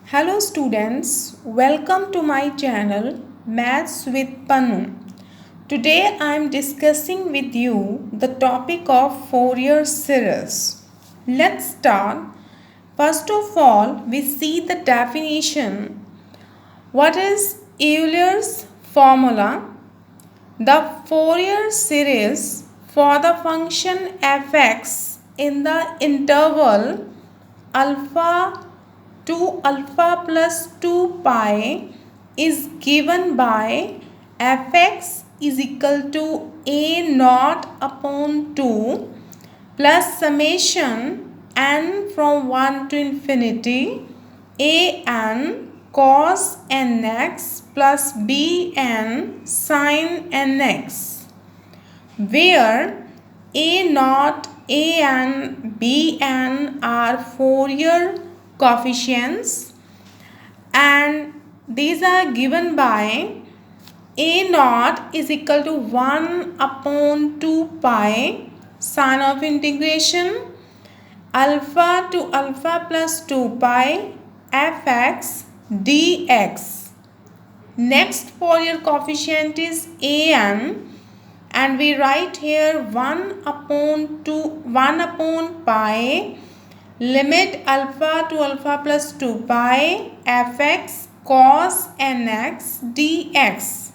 Hello students, welcome to my channel Maths with Panu. Today I am discussing with you the topic of Fourier series. Let's start. First of all, we see the definition. What is Euler's formula? The Fourier series for the function fx in the interval alpha to alpha plus 2 pi is given by fx is equal to a naught upon 2 plus summation n from 1 to infinity a n cos nx plus b n sin nx, where a naught, a n, b n are Fourier coefficients, and these are given by a naught is equal to 1 upon 2 pi sine of integration alpha to alpha plus 2 pi fx dx. Next Fourier coefficient is an, and we write here 1 upon pi limit alpha to alpha plus 2 pi fx cos nx dx.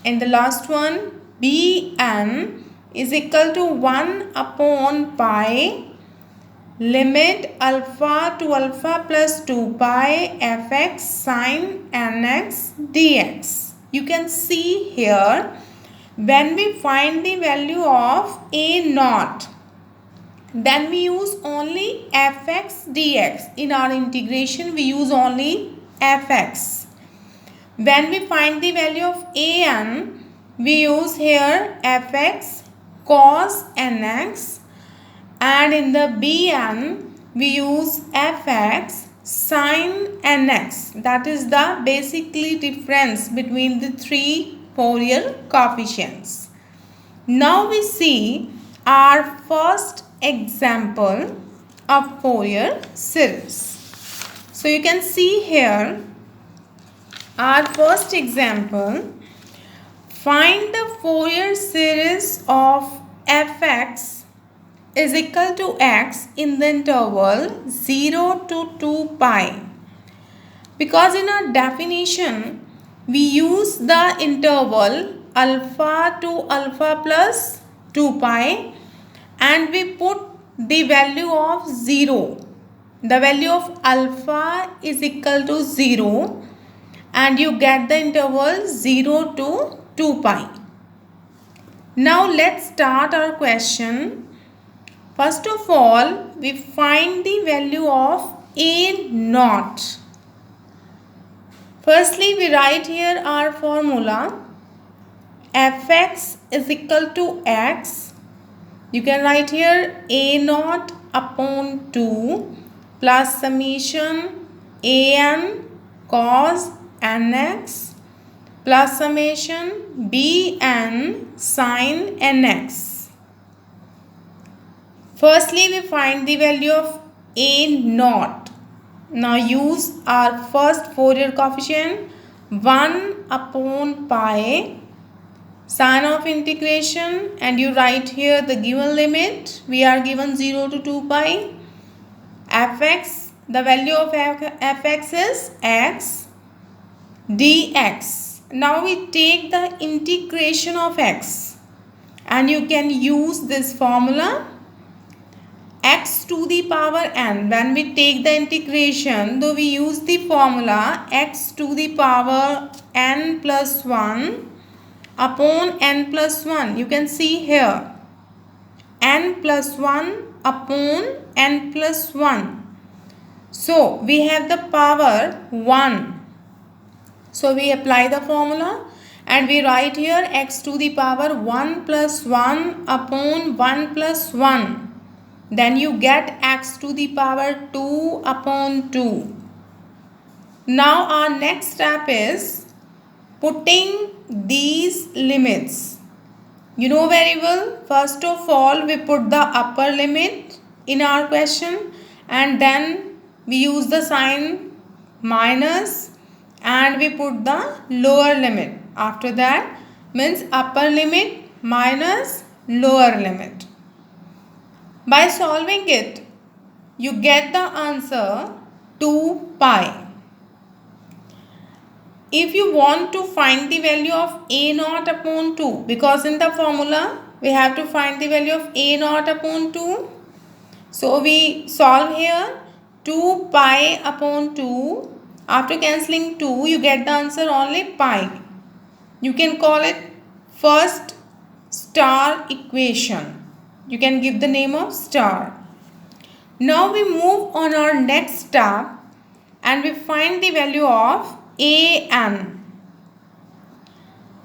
And the last one bn is equal to 1 upon pi limit alpha to alpha plus 2 pi fx sin nx dx. You can see here, when we find the value of a naught, then we use only fx dx. In our integration, we use only fx. When we find the value of an, we use here fx cos nx, and in the bn, we use fx sin nx. That is the basically difference between the three Fourier coefficients. Now we see our first example of Fourier series. So you can see here our first example. Find the Fourier series of fx is equal to x in the interval 0 to 2 pi. Because in our definition, we use the interval alpha to alpha plus 2 pi, and we put the value of 0. The value of alpha is equal to 0, and you get the interval 0 to 2 pi. Now let's start our question. First of all, we find the value of a naught. Firstly, we write here our formula. Fx is equal to x. You can write here a naught upon 2 plus summation an cos nx plus summation bn sin nx. Firstly, we find the value of a naught. Now use our first Fourier coefficient 1 upon pi sine of integration, and you write here the given limit. We are given 0 to 2 pi fx. The value of fx is x dx. Now we take the integration of x, and you can use this formula x to the power n. When we take the integration, though we use the formula x to the power n plus 1 upon n plus 1. You can see here n plus 1 upon n plus 1. So we have the power 1. So we apply the formula, and we write here x to the power 1 plus 1 upon 1 plus 1. Then you get x to the power 2 upon 2. Now our next step is putting these limits. You know very well, first of all we put the upper limit in our question, and then we use the sign minus, and we put the lower limit. After that means upper limit minus lower limit. By solving it, you get the answer 2 pi. If you want to find the value of a naught upon 2, because in the formula we have to find the value of a naught upon 2. So we solve here 2 pi upon 2. After cancelling 2, you get the answer only pi. You can call it first star equation. You can give the name of star. Now we move on our next step and we find the value of an.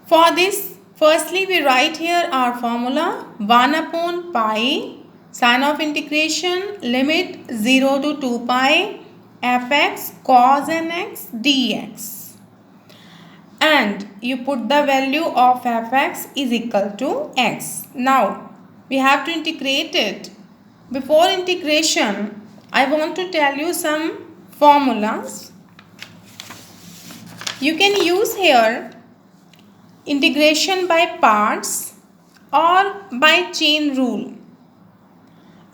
For this, firstly we write here our formula 1 upon pi sine of integration limit 0 to 2 pi fx cos nx dx. And you put the value of fx is equal to x. Now we have to integrate it. Before integration, I want to tell you some formulas. You can use here integration by parts or by chain rule.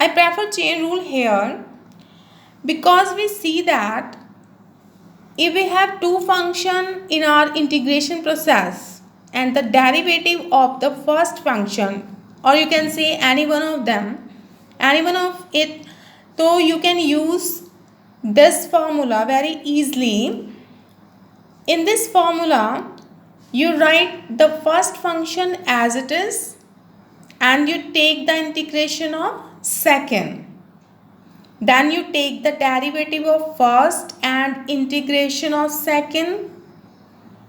I prefer chain rule here because we see that if we have two functions in our integration process and the derivative of the first function, or you can say any one of it, so you can use this formula very easily. In this formula, you write the first function as it is and you take the integration of second. Then you take the derivative of first and integration of second.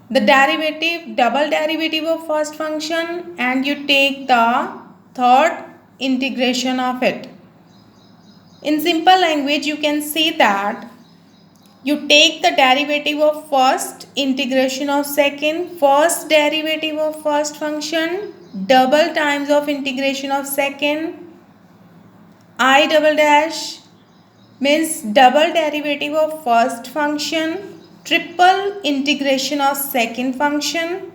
The derivative, double derivative of first function, and you take the third integration of it. In simple language, you can say that you take the derivative of first, integration of second, first derivative of first function, double times of integration of second, I double dash means double derivative of first function, triple integration of second function,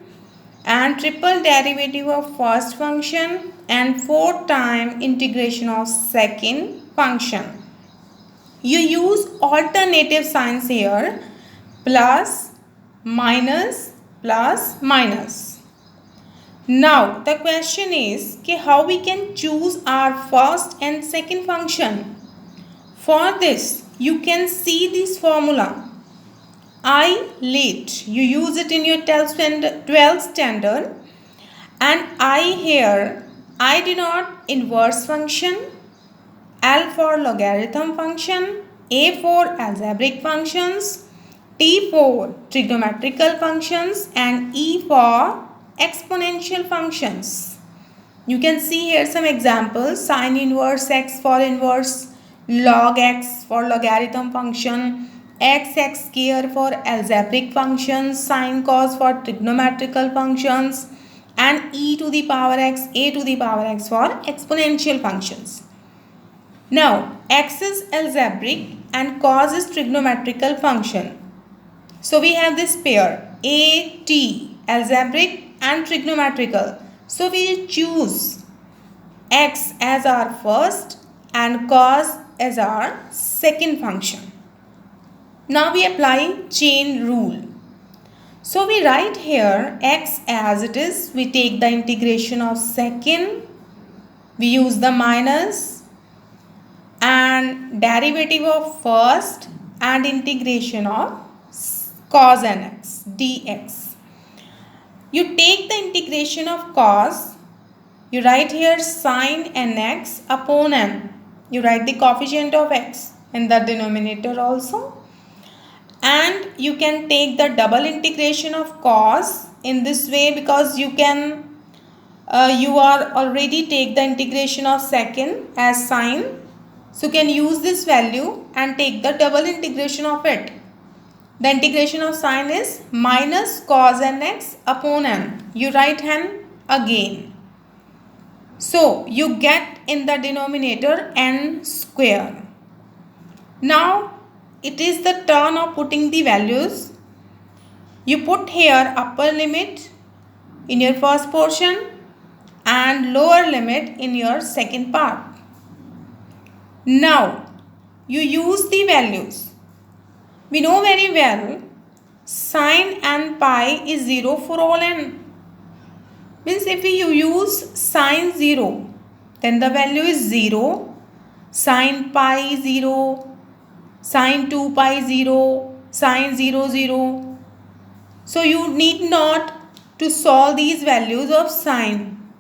and triple derivative of first function, and 4 time integration of second function. You use alternative signs here, plus, minus, plus, minus. Now the question is how we can choose our first and second function. For this, you can see this formula. I lit, you use it in your 12th standard, and I here, I denote inverse function, L for logarithm function, A for algebraic functions, T for trigonometrical functions, and E for exponential functions. You can see here some examples: sine inverse x for inverse, log x for logarithm function, x square for algebraic functions, sine cos for trigonometrical functions, and e to the power x, a to the power x for exponential functions. Now x is algebraic and cos is trigonometrical function. So we have this pair at, algebraic and trigonometrical. So we choose x as our first and cos as our second function. Now we apply chain rule. So we write here x as it is. We take the integration of second. We use the minus and derivative of first and integration of cos nx dx. You take the integration of cos. You write here sine nx upon n. You write the coefficient of x in the denominator also. And you can take the double integration of cos in this way, because you are already take the integration of second as sine. So you can use this value and take the double integration of it. The integration of sine is minus cos nx upon n. You write n again. So you get in the denominator n square. Now it is the turn of putting the values. You put here upper limit in your first portion and lower limit in your second part. Now you use the values. We know very well sine n pi is 0 for all n. Means if you use sine 0, then the value is 0, sine pi 0, sine 2 pi 0, sine 0 0. So you need not to solve these values of sine.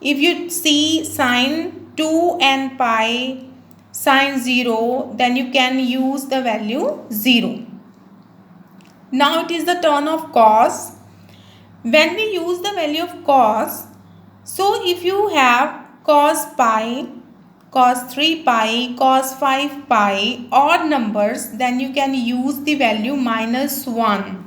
If you see sine 2 n pi, sine 0, then you can use the value 0. Now it is the turn of cos. When we use the value of cos, so if you have cos pi, cos 3 pi, cos 5 pi, odd numbers, then you can use the value -1.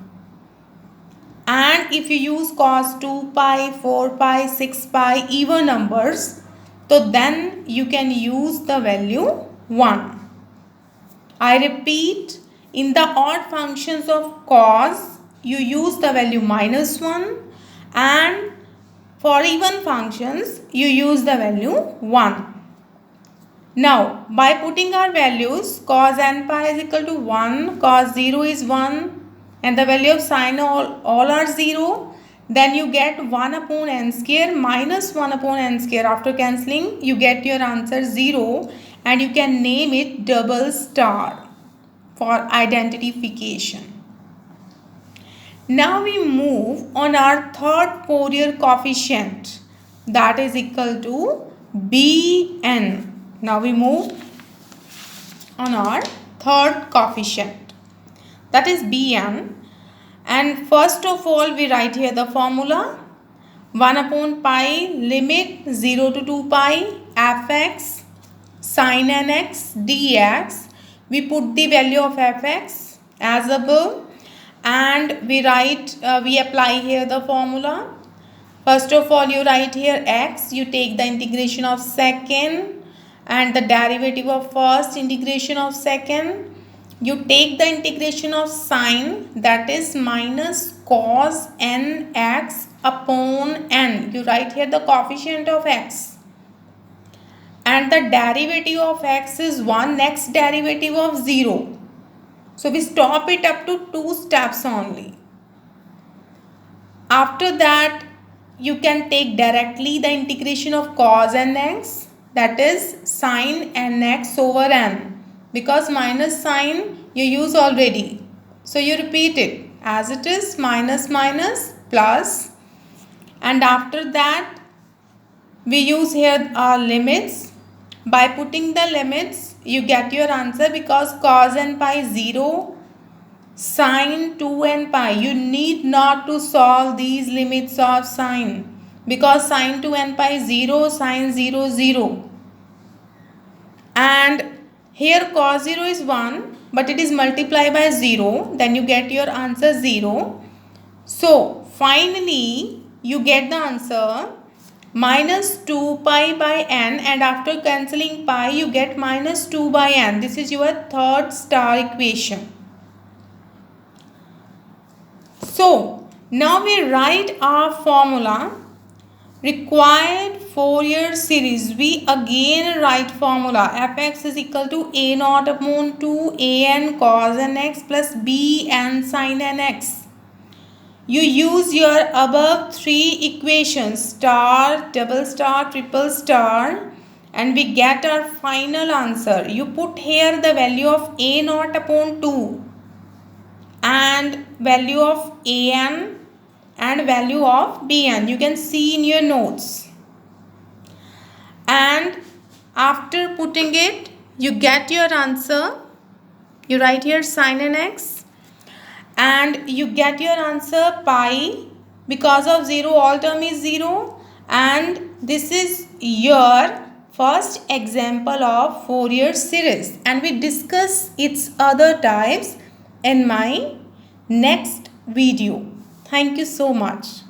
And if you use cos 2 pi, 4 pi, 6 pi, even numbers, so then you can use the value 1. I repeat, in the odd functions of cos, you use the value -1, and for even functions, you use the value 1. Now, by putting our values, cos n pi is equal to 1, cos 0 is 1, and the value of sine all are 0, then you get 1 upon n square minus 1 upon n square. After cancelling, you get your answer 0, and you can name it double star for identification. Now we move on our third Fourier coefficient, that is equal to Bn. Now we move on our third coefficient, that is Bn, and first of all we write here the formula 1 upon pi limit 0 to 2 pi fx sin nx dx. We put the value of fx as above, and we apply here the formula. First of all, you write here x, you take the integration of second and the derivative of first, integration of second. You take the integration of sine, that is minus cos nx upon n. You write here the coefficient of x. And the derivative of x is 1, next derivative of 0. So we stop it up to 2 steps only. After that, you can take directly the integration of cos nx, that is sin nx over n, because minus sign you use already. So you repeat it as it is, minus minus plus, and after that we use here our limits. By putting the limits, you get your answer, because cos n pi is 0, sin 2 n pi. You need not to solve these limits of sine, because sin 2 n pi is 0, sin 0 0. And here cos 0 is 1, but it is multiplied by 0, then you get your answer 0. So finally you get the answer minus 2 pi by n, and after cancelling pi you get minus 2 by n. This is your third star equation. So now we write our formula, required Fourier series. We again write formula fx is equal to a naught upon 2 an cos nx plus bn sin nx. You use your above 3 equations, star, double star, triple star, and we get our final answer. You put here the value of a naught upon 2 and value of an and value of bn. You can see in your notes. And after putting it, you get your answer. You write here sin nx, and you get your answer pi. Because of 0, all term is 0, and this is your first example of Fourier series, and we discuss its other types in my next video. Thank you so much.